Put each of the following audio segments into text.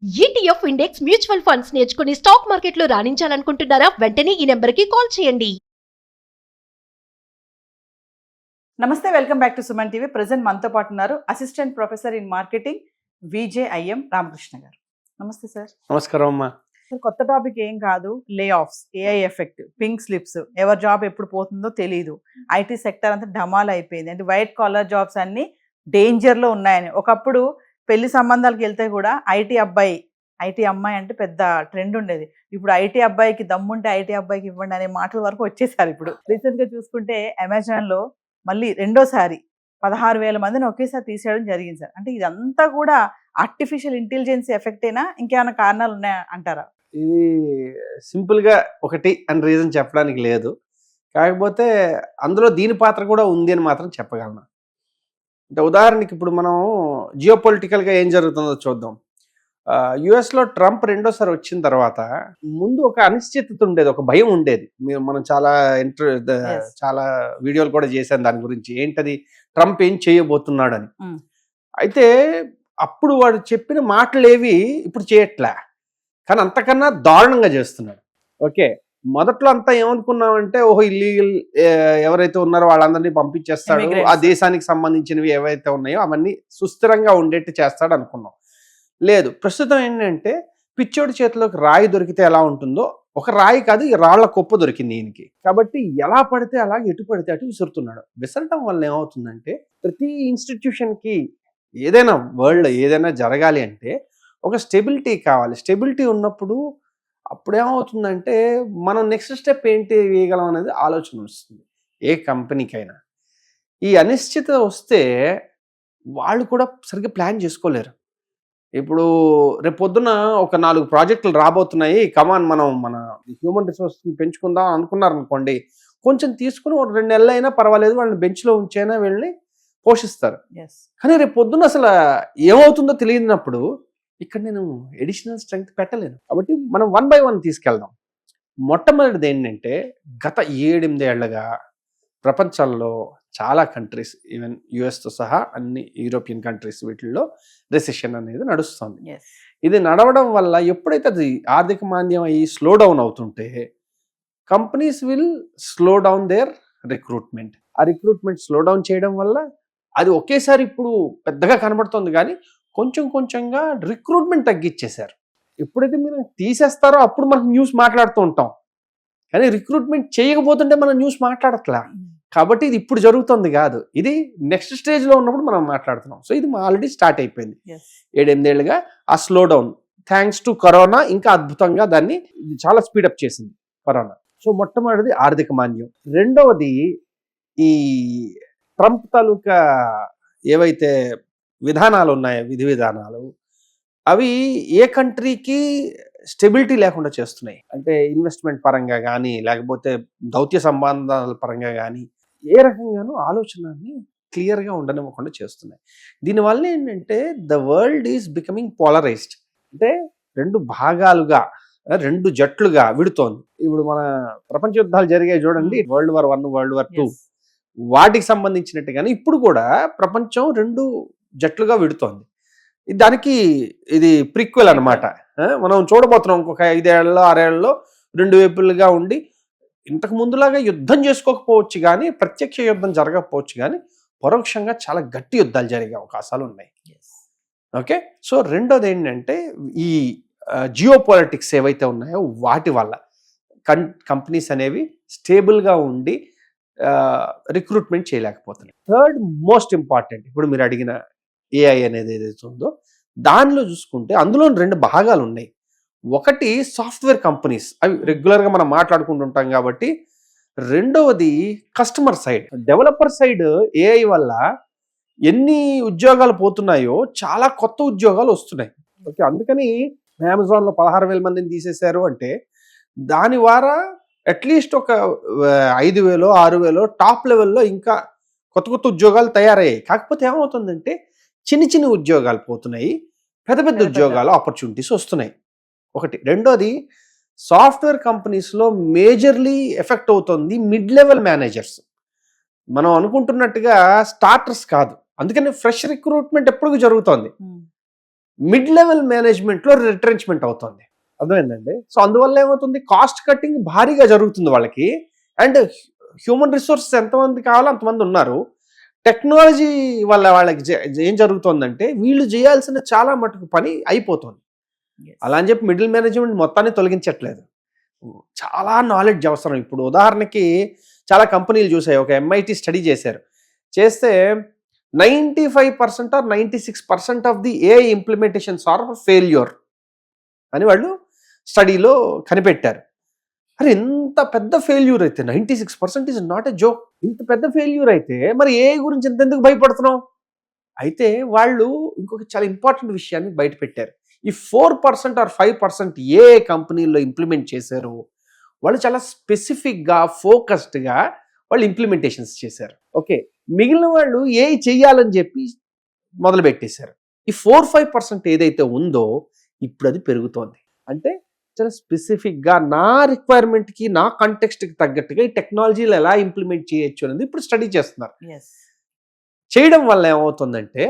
ETF index mutual funds నేర్చుకుని stock మార్కెట్లో రాణించాలనుకుంటున్నారా? వెంటనే ఈ నెంబర్కి కాల్ చేయండి. నమస్తే, welcome back to Suman TV. Present మనతో పాటు ఉన్నారు assistant professor in marketing VJIM Ramakrishna గారు. నమస్తే సార్. నమస్కారం అమ్మా. కొత్త టాపిక్ ఏం కాదు, లే offs, AI effect, pink slips, ఎవరి జాబ్ ఎప్పుడు పోతుందో తెలియదు. ఐటీ సెక్టర్ అంతా డమాల్ అయిపోయింది. అంటే వైట్ కాలర్ జాబ్స్ అన్ని డేంజర్లో ఉన్నాయని. ఒకప్పుడు పెళ్లి సంబంధాలకు వెళ్తే కూడా ఐటీ అబ్బాయి, ఐటీ అమ్మాయి అంటే పెద్ద ట్రెండ్ ఉండేది. ఇప్పుడు ఐటీ అబ్బాయికి దమ్ముంటే ఐటీ అబ్బాయికి ఇవ్వండి అనే మాటల వరకు వచ్చేసారు. ఇప్పుడు రీసెంట్గా చూసుకుంటే అమెజాన్లో మళ్ళీ రెండోసారి 16,000 మందిని ఒకేసారి తీసేయడం జరిగింది సార్. అంటే ఇదంతా కూడా ఆర్టిఫిషియల్ ఇంటెలిజెన్స్ ఎఫెక్ట్ అయినా ఇంకేమైనా కారణాలు ఉన్నాయా అంటారా? ఇది సింపుల్గా ఒకటి అని రీజన్ చెప్పడానికి లేదు. కాకపోతే అందులో దీని పాత్ర కూడా ఉంది అని మాత్రం చెప్పగలను. అంటే ఉదాహరణకి ఇప్పుడు మనం జియో పొలిటికల్గా ఏం జరుగుతుందో చూద్దాం. యుఎస్లో ట్రంప్ రెండోసారి వచ్చిన తర్వాత ముందు ఒక అనిశ్చితత ఉండేది, ఒక భయం ఉండేది. మనం చాలా వీడియోలు కూడా చేశాను దాని గురించి. ఏంటది, ట్రంప్ ఏం చేయబోతున్నాడని. అయితే అప్పుడు వాడు చెప్పిన మాటలేవి ఇప్పుడు చేయట్లే, కానీ అంతకన్నా దారుణంగా చేస్తున్నాడు. ఓకే, మొదట్లో అంతా ఏమనుకున్నామంటే ఓహో ఇల్లీగల్ ఎవరైతే ఉన్నారో వాళ్ళందరినీ పంపించేస్తాడు, ఆ దేశానికి సంబంధించినవి ఏవైతే ఉన్నాయో అవన్నీ సుస్థిరంగా ఉండేట్టు చేస్తాడు అనుకున్నాం. లేదు, ప్రస్తుతం ఏంటంటే పిచ్చోడి చేతిలోకి రాయి దొరికితే ఎలా ఉంటుందో, ఒక రాయి కాదు ఈ రాళ్ల కుప్ప దొరికింది ఈయనకి. కాబట్టి ఎలా పడితే అలా ఎటు పడితే అటు విసురుతున్నాడు. విసరటం వల్ల ఏమవుతుందంటే ప్రతి ఇన్స్టిట్యూషన్కి ఏదైనా వరల్డ్ ఏదైనా జరగాలి అంటే ఒక స్టెబిలిటీ కావాలి. స్టెబిలిటీ ఉన్నప్పుడు అప్పుడేమవుతుందంటే మనం నెక్స్ట్ స్టెప్ ఏంటి వేయగలం అనేది ఆలోచన వస్తుంది ఏ కంపెనీకైనా. ఈ అనిశ్చిత వస్తే వాళ్ళు కూడా సరిగ్గా ప్లాన్ చేసుకోలేరు. ఇప్పుడు రేపు పొద్దున ఒక 4 ప్రాజెక్టులు రాబోతున్నాయి, కమాన్ మనం మన హ్యూమన్ రిసోర్స్ని పెంచుకుందాం అనుకున్నారనుకోండి, కొంచెం తీసుకుని ఒక 2 నెలలు అయినా పర్వాలేదు వాళ్ళని బెంచ్లో ఉంచైనా వెళ్ళి పోషిస్తారు. కానీ రేపు పొద్దున అసలు ఏమవుతుందో తెలియనప్పుడు ఇక్కడ నేను ఎడిషనల్ స్ట్రెంగ్త్ పెట్టలేను. కాబట్టి మనం 1 by 1 తీసుకెళ్దాం. మొట్టమొదటిది ఏంటంటే గత 7-8 ఏళ్లుగా ప్రపంచంలో చాలా కంట్రీస్, ఈవెన్ యుఎస్తో సహా అన్ని యూరోపియన్ కంట్రీస్ వీటిల్లో రెసెషన్ అనేది నడుస్తుంది. ఇది నడవడం వల్ల ఎప్పుడైతే అది ఆర్థిక మాంద్యం అయ్యి స్లో డౌన్ అవుతుంటే companies will slow down their recruitment. ఆ రిక్రూట్మెంట్ స్లో డౌన్ చేయడం వల్ల అది ఒకేసారి ఇప్పుడు పెద్దగా కనబడుతుంది, కానీ కొంచెం కొంచెంగా రిక్రూట్మెంట్ తగ్గించేశారు. ఎప్పుడైతే మీరు తీసేస్తారో అప్పుడు మనం న్యూస్ మాట్లాడుతూ ఉంటాం, కానీ రిక్రూట్మెంట్ చేయకపోతుంటే మనం న్యూస్ మాట్లాడట్లా. కాబట్టి ఇది ఇప్పుడు జరుగుతుంది కాదు, ఇది నెక్స్ట్ స్టేజ్లో ఉన్నప్పుడు మనం మాట్లాడుతున్నాం. సో ఇది ఆల్రెడీ స్టార్ట్ అయిపోయింది 7-8 ఏళ్ళుగా. ఆ slow down thanks to corona ఇంకా అద్భుతంగా దాన్ని చాలా స్పీడప్ చేసింది కరోనా. సో మొట్టమొదటిది ఆర్థిక మాంద్యం. రెండవది ఈ ట్రంప్ తాలూకా ఏవైతే విధానాలు ఉన్నాయో విధి విధానాలు, అవి ఏ కంట్రీకి స్టెబిలిటీ లేకుండా చేస్తున్నాయి. అంటే ఇన్వెస్ట్మెంట్ పరంగా కానీ లేకపోతే దౌత్య సంబంధాల పరంగా కానీ ఏ రకంగానూ ఆలోచనని క్లియర్గా ఉండనివ్వకుండా చేస్తున్నాయి. దీనివల్ల ఏంటంటే the world is becoming polarised. అంటే 2 భాగాలుగా 2 జట్లుగా విడుతోంది. ఇప్పుడు మన ప్రపంచ యుద్ధాలు జరిగాయి చూడండి, World War I, World War II, వాటికి సంబంధించినట్టుగానే ఇప్పుడు కూడా ప్రపంచం 2 జట్లుగా విడుతోంది. దానికి ఇది ప్రిక్వెల్ అనమాట. మనం చూడబోతున్నాం ఇంకొక 5 ఏళ్లలో 6 ఏళ్లలో 2 వైపులుగా ఉండి ఇంతకు ముందులాగా యుద్ధం చేసుకోకపోవచ్చు, కానీ ప్రత్యక్ష యుద్ధం జరగకపోవచ్చు, కానీ పరోక్షంగా చాలా గట్టి యుద్ధాలు జరిగే అవకాశాలు ఉన్నాయి. ఓకే, సో రెండోది ఏంటంటే ఈ జియో పాలిటిక్స్ ఏవైతే ఉన్నాయో వాటి వల్ల కంపెనీస్ అనేవి స్టేబుల్గా ఉండి రిక్రూట్మెంట్ చేయలేకపోతున్నాయి. థర్డ్ మోస్ట్ ఇంపార్టెంట్, ఇప్పుడు మీరు అడిగిన ఏఐ అనేది ఏదైతే ఉందో దానిలో చూసుకుంటే అందులో 2 భాగాలు ఉన్నాయి. ఒకటి సాఫ్ట్వేర్ కంపెనీస్, అవి రెగ్యులర్గా మనం మాట్లాడుకుంటుంటాం కాబట్టి. రెండవది customer side, developer side. AI వల్ల ఎన్ని ఉద్యోగాలు పోతున్నాయో చాలా కొత్త ఉద్యోగాలు వస్తున్నాయి. ఓకే, అందుకని అమెజాన్లో 16,000 మందిని తీసేశారు అంటే దాని ద్వారా అట్లీస్ట్ ఒక 5,000 6,000 టాప్ లెవెల్లో ఇంకా కొత్త కొత్త ఉద్యోగాలు తయారయ్యాయి. కాకపోతే ఏమవుతుందంటే చిన్న ఉద్యోగాలు పోతున్నాయి, పెద్ద పెద్ద ఉద్యోగాలు ఆపర్చునిటీస్ వస్తున్నాయి. ఒకటి. రెండోది సాఫ్ట్వేర్ కంపెనీస్లో మేజర్లీ ఎఫెక్ట్ అవుతుంది మిడ్ లెవెల్ మేనేజర్స్. మనం అనుకుంటున్నట్టుగా స్టార్టర్స్ కాదు. అందుకని ఫ్రెష్ రిక్రూట్మెంట్ ఎప్పుడు జరుగుతోంది. మిడ్ లెవెల్ మేనేజ్మెంట్లో రిట్రెంచ్మెంట్ అవుతుంది. అర్థమైందండి. సో అందువల్ల ఏమవుతుంది, కాస్ట్ కట్టింగ్ భారీగా జరుగుతుంది వాళ్ళకి. అండ్ హ్యూమన్ రిసోర్సెస్ ఎంతమంది కావాలో అంతమంది ఉన్నారు. టెక్నాలజీ వల్ల వాళ్ళకి ఏం జరుగుతుందంటే వీళ్ళు చేయాల్సిన చాలా మటుకు పని అయిపోతుంది. అలా అని చెప్పి మిడిల్ మేనేజ్మెంట్ మొత్తాన్ని తొలగించట్లేదు. చాలా నాలెడ్జ్ అవసరం. ఇప్పుడు ఉదాహరణకి చాలా కంపెనీలు చూసాయి, ఒక MIT స్టడీ చేస్తే 95% or 96% of the AI implementations are failure అని వాళ్ళు స్టడీలో కనిపెట్టారు. అరే ఇంత పెద్ద ఫెయిల్యూర్ అయితే 96% ఇస్ నాట్ ఎ జోక్. ఇంత పెద్ద ఫెయిల్యూర్ అయితే మరి AI గురించి ఎంతెందుకు భయపడుతున్నాం? అయితే వాళ్ళు ఇంకొక చాలా ఇంపార్టెంట్ విషయాన్ని బయట పెట్టారు. ఈ 4% ఆర్ 5% ఏ కంపెనీలో ఇంప్లిమెంట్ చేశారు వాళ్ళు చాలా స్పెసిఫిక్గా ఫోకస్డ్గా వాళ్ళు ఇంప్లిమెంటేషన్స్ చేశారు. ఓకే, మిగిలిన వాళ్ళు ఏ చెయ్యాలని చెప్పి మొదలు పెట్టేశారు. ఈ 4-5% ఏదైతే ఉందో ఇప్పుడు అది పెరుగుతోంది. అంటే చాలా స్పెసిఫిక్గా నా రిక్వైర్మెంట్కి నా కంటెక్స్ట్కి తగ్గట్టుగా ఈ టెక్నాలజీలు ఎలా ఇంప్లిమెంట్ చేయొచ్చు అనేది ఇప్పుడు స్టడీ చేస్తున్నారు. చేయడం వల్ల ఏమవుతుందంటే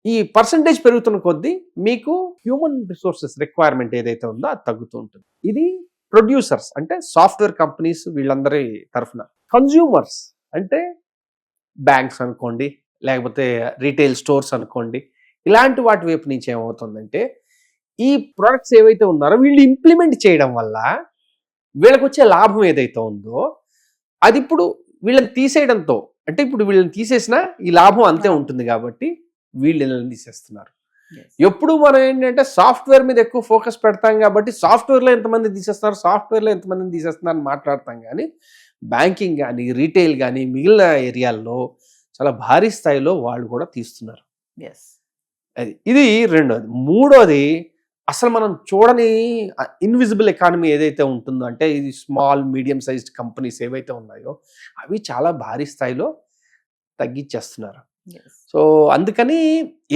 ఈ పర్సంటేజ్ పెరుగుతున్న కొద్దీ మీకు హ్యూమన్ రిసోర్సెస్ రిక్వైర్మెంట్ ఏదైతే ఉందో అది తగ్గుతూ ఉంటుంది. ఇది ప్రొడ్యూసర్స్ అంటే సాఫ్ట్వేర్ కంపెనీస్ వీళ్ళందరి తరఫున. కన్జ్యూమర్స్ అంటే బ్యాంక్స్ అనుకోండి, లేకపోతే రీటైల్ స్టోర్స్ అనుకోండి, ఇలాంటి వాటి వైపు నుంచి ఏమవుతుందంటే ఈ ప్రొడక్ట్స్ ఏవైతే ఉన్నారో వీళ్ళు ఇంప్లిమెంట్ చేయడం వల్ల వీళ్ళకి వచ్చే లాభం ఏదైతే ఉందో అది ఇప్పుడు వీళ్ళని తీసేయడంతో, అంటే ఇప్పుడు వీళ్ళని తీసేసినా ఈ లాభం అంతే ఉంటుంది కాబట్టి వీళ్ళని తీసేస్తున్నారు. ఎప్పుడు మనం ఏంటంటే సాఫ్ట్వేర్ మీద ఎక్కువ ఫోకస్ పెడతాం కాబట్టి సాఫ్ట్వేర్లో ఎంతమంది తీసేస్తున్నారు అని మాట్లాడతాం, కానీ బ్యాంకింగ్ కానీ రీటైల్ కానీ మిగిలిన ఏరియాల్లో చాలా భారీ స్థాయిలో వాళ్ళు కూడా తీస్తున్నారు. ఇది రెండోది. మూడోది, అసలు మనం చూడని ఇన్విజిబుల్ ఎకానమీ ఏదైతే ఉంటుందో, అంటే ఇది స్మాల్ మీడియం సైజ్డ్ కంపెనీస్ ఏవైతే ఉన్నాయో అవి చాలా భారీ స్థాయిలో తగ్గించేస్తున్నారు. సో అందుకని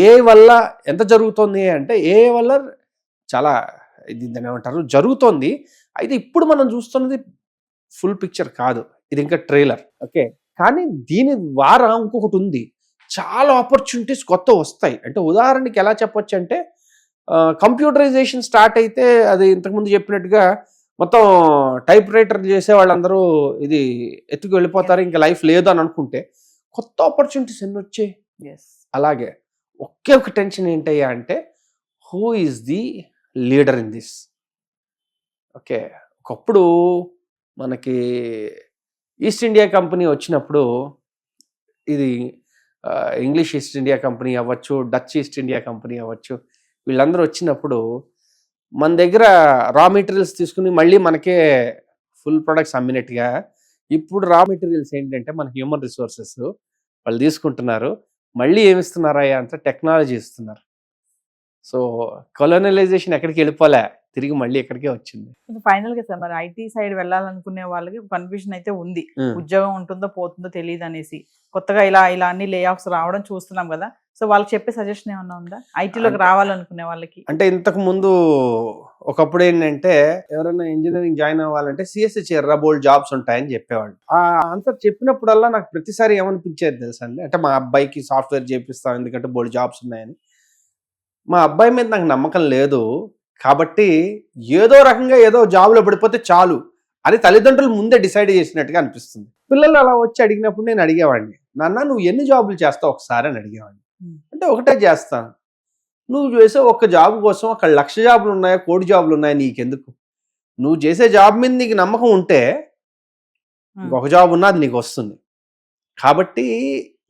ఏ వల్ల ఎంత జరుగుతుంది అంటే ఏ వల్ల చాలా ఇది దాన్ని ఏమంటారు జరుగుతోంది. అయితే ఇప్పుడు మనం చూస్తున్నది ఫుల్ పిక్చర్ కాదు, ఇది ఇంకా ట్రైలర్. ఓకే, కానీ దీని ద్వారా ఇంకొకటి ఉంది, చాలా ఆపర్చునిటీస్ కొత్త వస్తాయి. అంటే ఉదాహరణకి ఎలా చెప్పొచ్చు అంటే కంప్యూటరైజేషన్ స్టార్ట్ అయితే అది ఇంతకుముందు చెప్పినట్టుగా మొత్తం టైప్ రైటర్ చేసే వాళ్ళందరూ ఇది ఎత్తుకు వెళ్ళిపోతారు, ఇంకా లైఫ్ లేదు అని అనుకుంటే కొత్త ఆపర్చునిటీస్ ఎన్ని వచ్చాయి. అలాగే ఒకే ఒక టెన్షన్ ఏంటయ్యా అంటే who is the leader in this. Okay, ఒకప్పుడు మనకి ఈస్ట్ ఇండియా కంపెనీ వచ్చినప్పుడు, ఇది ఇంగ్లీష్ ఈస్ట్ ఇండియా కంపెనీ అవ్వచ్చు, డచ్ ఈస్ట్ ఇండియా కంపెనీ అవ్వచ్చు, వీళ్ళందరూ వచ్చినప్పుడు మన దగ్గర రా మెటీరియల్స్ తీసుకుని మళ్ళీ మనకే ఫుల్ ప్రొడక్ట్స్ అమ్మినట్టుగా ఇప్పుడు రా మెటీరియల్స్ ఏంటంటే మన హ్యూమన్ రిసోర్సెస్ వాళ్ళు తీసుకుంటున్నారు, మళ్ళీ ఏమిస్తున్నారా అంటే టెక్నాలజీ ఇస్తున్నారు. సో కొలోనలైజేషన్ ఎక్కడికి వెళ్ళిపోలే, తిరిగి మళ్ళీ ఎక్కడికే వచ్చింది. ఫైనల్ గా సార్, మరి ఐటీ సైడ్ వెళ్ళాలనుకునే వాళ్ళకి కన్ఫ్యూజన్ అయితే ఉంది, ఉద్యోగం ఉంటుందో పోతుందో తెలియదు అనేసి. కొత్తగా ఇలా అన్ని లే ఆఫ్స్ రావడం చూస్తున్నాం కదా, సో వాళ్ళకి చెప్పే సజెషన్ ఏమన్నా ఉందా ఐటీలోకి రావాలనుకునే వాళ్ళకి? అంటే ఇంతకు ముందు ఒకప్పుడు ఏంటంటే ఎవరైనా ఇంజనీరింగ్ జాయిన్ అవ్వాలంటే సిఎస్సి చేర్రా బోల్డ్ జాబ్స్ ఉంటాయని చెప్పేవాళ్ళు. ఆ ఆన్సర్ చెప్పినప్పుడల్లా నాకు ప్రతిసారి ఏమనిపించేది తెలుసా అండి, అంటే మా అబ్బాయికి సాఫ్ట్వేర్ చేపిస్తాం ఎందుకంటే బోల్డ్ జాబ్స్ ఉన్నాయని. మా అబ్బాయి మీద నాకు నమ్మకం లేదు కాబట్టి ఏదో రకంగా ఏదో జాబ్లో పడిపోతే చాలు అని తల్లిదండ్రులు ముందే డిసైడ్ చేసినట్టుగా అనిపిస్తుంది. పిల్లలు అలా వచ్చి అడిగినప్పుడు నేను అడిగేవాడిని, నాన్న నువ్వు ఎన్ని జాబులు చేస్తావు ఒకసారి అని అడిగేవాడిని. అంటే ఒకటే చేస్తాను. నువ్వు చేసే ఒక్క జాబ్ కోసం అక్కడ 1,00,000 జాబులు ఉన్నాయా, 1,00,00,000 జాబులు ఉన్నాయా, నీకెందుకు? నువ్వు చేసే జాబ్ మీద నీకు నమ్మకం ఉంటే ఒక జాబ్ ఉన్నా అది నీకు వస్తుంది. కాబట్టి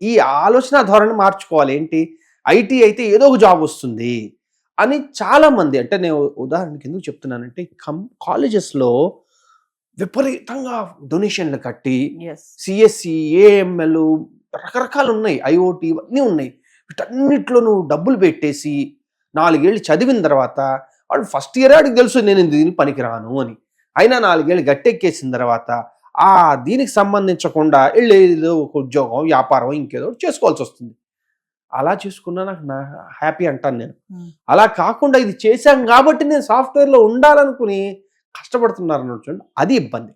ఈ ఆలోచన ధోరణి మార్చుకోవాలి. ఏంటి, ఐటీ అయితే ఏదో ఒక జాబ్ వస్తుంది అని చాలా మంది, అంటే నేను ఉదాహరణకి ఎందుకు చెప్తున్నానంటే కాలేజెస్లో విపరీతంగా డొనేషన్లు కట్టి సిఎస్సి, ఏఎంఎల్ రకరకాలు ఉన్నాయి, ఐఓటీ ఇవన్నీ ఉన్నాయి. వీటన్నిటిలో నువ్వు డబ్బులు పెట్టేసి 4 ఏళ్ళు చదివిన తర్వాత వాడు ఫస్ట్ ఇయర్ ఆడికి తెలుసు నేను దీనికి పనికిరాను అని, అయినా 4 ఏళ్ళు గట్టెక్కేసిన తర్వాత దీనికి సంబంధించకుండా ఏదో ఒక ఉద్యోగం, వ్యాపారం, ఇంకేదో చేసుకోవాల్సి వస్తుంది. అలా చేసుకున్నా నాకు హ్యాపీ అంటాను నేను. అలా కాకుండా ఇది చేశాం కాబట్టి నేను సాఫ్ట్వేర్లో ఉండాలనుకుని కష్టపడుతున్నారు చూడండి, అది ఇబ్బంది.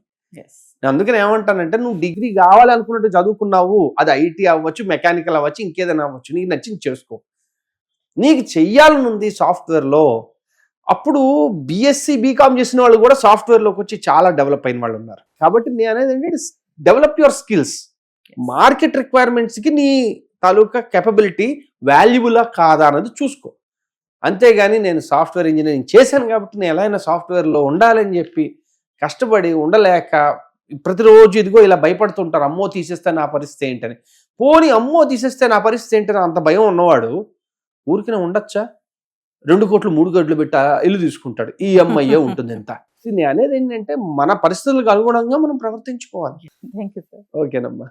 నేను అందుకని ఏమంటానంటే నువ్వు డిగ్రీ కావాలి అనుకున్నట్టు చదువుకున్నావు, అది ఐటీ అవ్వచ్చు, మెకానికల్ అవ్వచ్చు, ఇంకేదైనా అవ్వచ్చు, నీకు నచ్చింది చేసుకో. నీకు చెయ్యాలని ఉంది సాఫ్ట్వేర్లో, అప్పుడు బీఎస్సీ బీకామ్ చేసిన వాళ్ళు కూడా సాఫ్ట్వేర్లోకి వచ్చి చాలా డెవలప్ అయిన వాళ్ళు ఉన్నారు. కాబట్టి నేను అనేది ఏంటంటే డెవలప్ యువర్ స్కిల్స్. మార్కెట్ రిక్వైర్మెంట్స్కి నీ తాలూకా కెపబిలిటీ వాల్యుబులా కాదా అన్నది చూసుకో. అంతేగాని నేను సాఫ్ట్వేర్ ఇంజనీరింగ్ చేశాను కాబట్టి నేను ఎలా అయినా సాఫ్ట్వేర్లో ఉండాలని చెప్పి కష్టపడి ఉండలేక ప్రతిరోజు ఇదిగో ఇలా భయపడుతుంటారు, అమ్మో తీసేస్తే నా పరిస్థితి ఏంటని. పోనీ అమ్మో తీసేస్తే నా పరిస్థితి ఏంటని అంత భయం ఉన్నవాడు ఊరికినే ఉండొచ్చా? 2 కోట్లు 3 కోట్లు పెట్టి ఇల్లు తీసుకుంటాడు, ఈ అమ్మాయే ఉంటుంది ఎంత. నేను అనేది ఏంటంటే మన పరిస్థితులకు అనుగుణంగా మనం ప్రవర్తించుకోవాలి. Thank you sir. ఓకేనమ్మా.